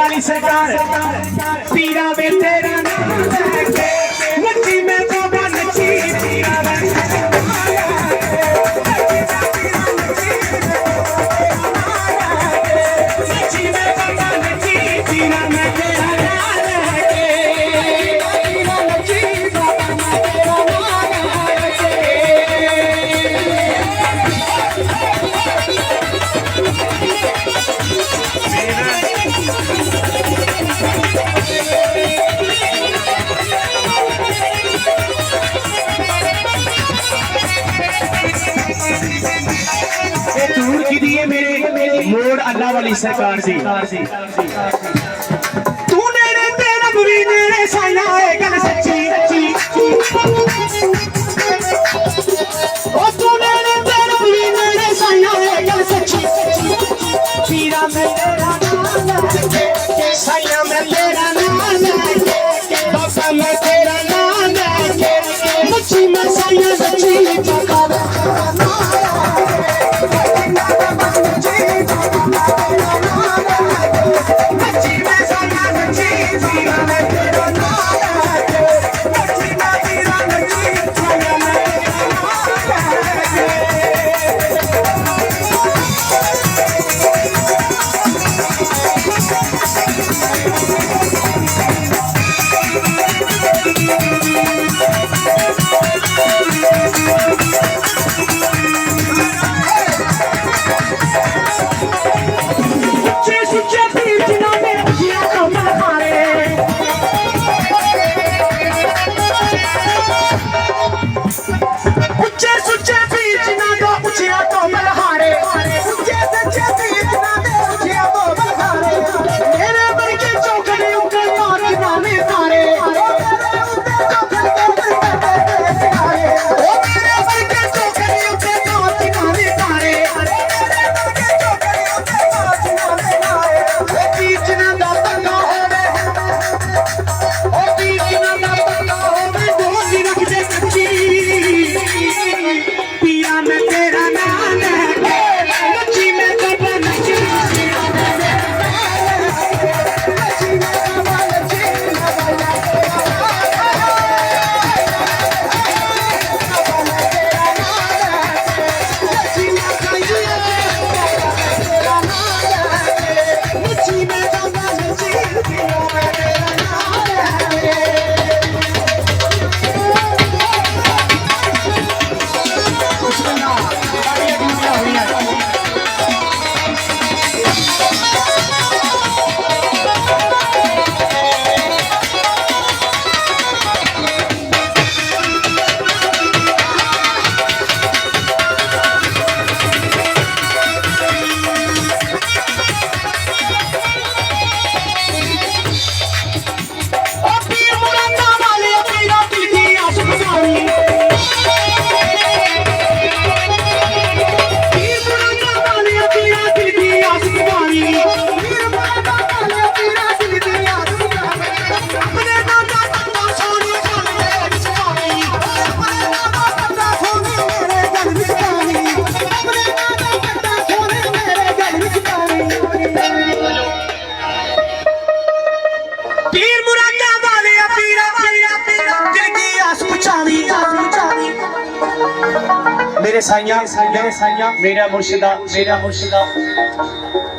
वाली सरकार पीरा वे तेरा नाम लेके नची मैं तो नची पीरा नची मैं तो नची पीरा मैं तेरा नाम लेके नची बाबा मैं तेरा दूर की दिए मेरे मोड़ अल्लाह वाली सरकार दी तू नेड़े तेरा बुरी नेड़े साया है गल सच्ची ओ तू नेड़े तेरा बुरी नेड़े साया है गल सच्ची पीरा मैं तेरा नाम लेके साया मैं तेरा नाम लेके बाबा मैं तेरा नाम लेके मुझी मैं साया सच्ची बाबा मेरे साइया मेरा मुर्शिदा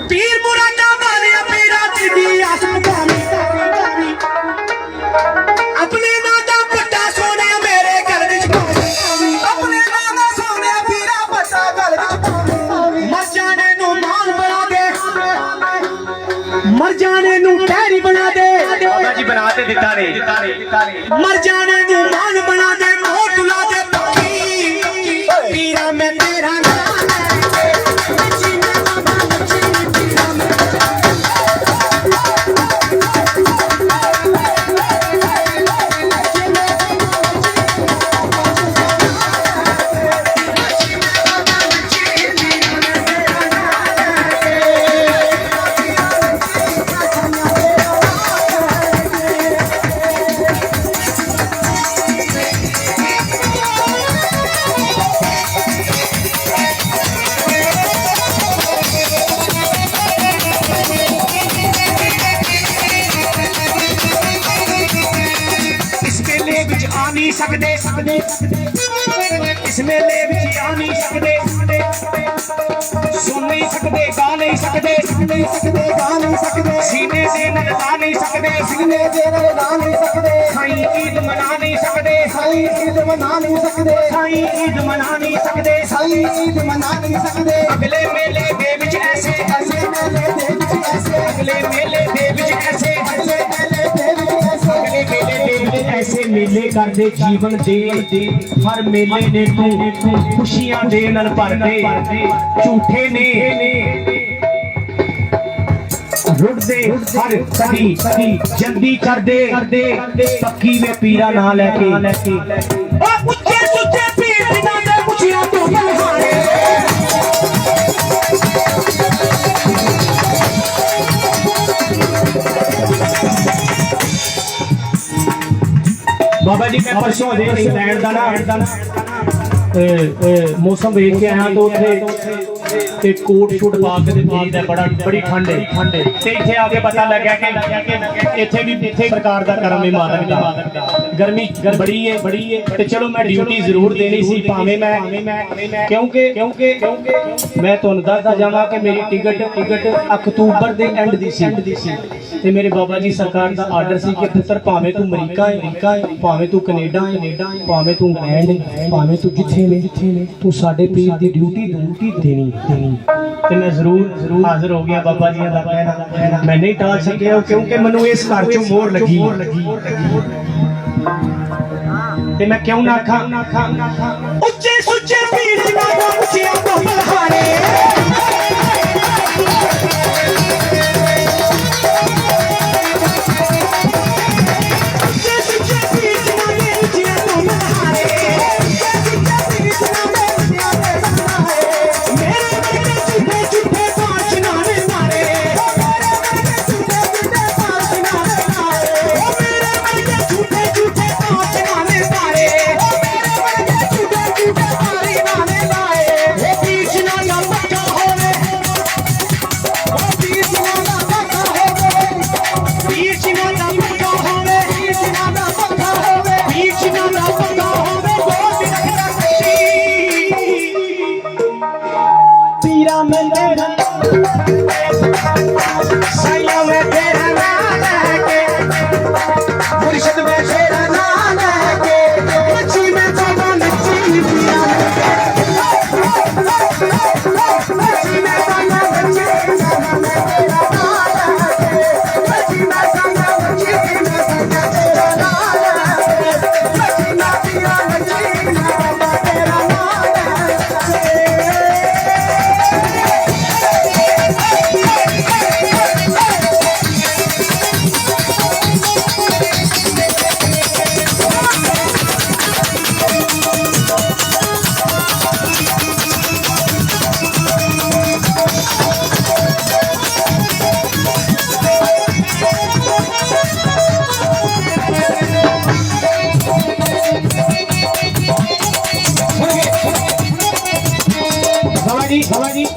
पीर मुरादा वाले मेरा दिल दी आस पुचावी अपने नादा पट्टा सोने मेरे गल विच पावी अपने नादा सोने पीरा पट्टा गल विच पावी मर जाने नू मान बना दे मर जाने नू पैरी बना दे बाबा जी बना ते दिता ने मर जाने नू मान बना दे मोह तुला दे पक्की पीरा मैं तेरा नाम लेके जीने बाबा नची पीरा मैं नहीं सकते इस मेले विच आ नहीं सकते सुन नहीं सकते गा नहीं सकते सीने से ला नहीं सकते साईं ईद मना नहीं सकते अगले मेले दे विच ऐसे अगले मेले दे विच ऐसे ऐसे मेले करदे जीवन दे हर मेले ने तू खुशियां दे नाल भर दे झूठे ने रुड़दे हर कदी जल्दी कर दे पक्की वे पीरा ना लेके ओ उच्चे सुच्चे पीर बिना दे खुशियां तो बलहारे बाबा जी मैं परसों दे इंग्लैंड दा ना मौसम वेख के आया तो ते कोट शूट पा के ते बड़ी ठंड है ते इथे आके पता लगा कि इथे भी सरकार दा करम है मालक दा गर्मी बड़ी है ते चलो मैं ड्यूटी जरूर देनी सी भावे मैं क्योंकि मैं तुहानू दसदा जावां कि मेरी टिकट अक्तूबर दे एंड दी सी ते मेरे बाबा जी सरकार दा आर्डर सी कि पुत्र भावे तू अमरीका है भावे तू कनेडा है भावे तू इंग्लैंड है भावे तू जिथे ने तू साडे पीर दी ड्यूटी देनी ते मैं जरूर हाजिर हो गया बाबा जी दा कहना मैं नहीं टाल सकिया क्योंकि मैनू इस घर चों मोहर लगी ते मैं क्यों ना आखां उच्चे सुच्चे पीर ना खुशियां तो बलहारे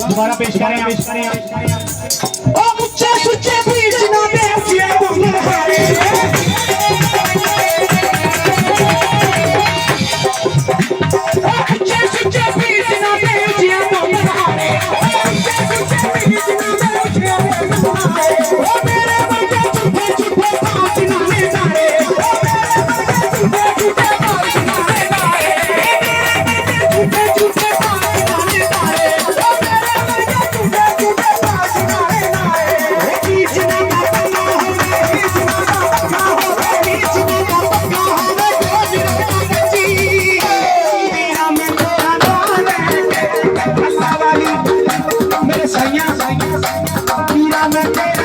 दोबारा पेश करें ओ मुझे सुच्चे बीच ना दे उचिया बलहारे मुझे सुच्चे बीच ना दे उचिया बलहारे ओ मेरे बच्चे झूठे पाँच नामे सारे मैं तेरा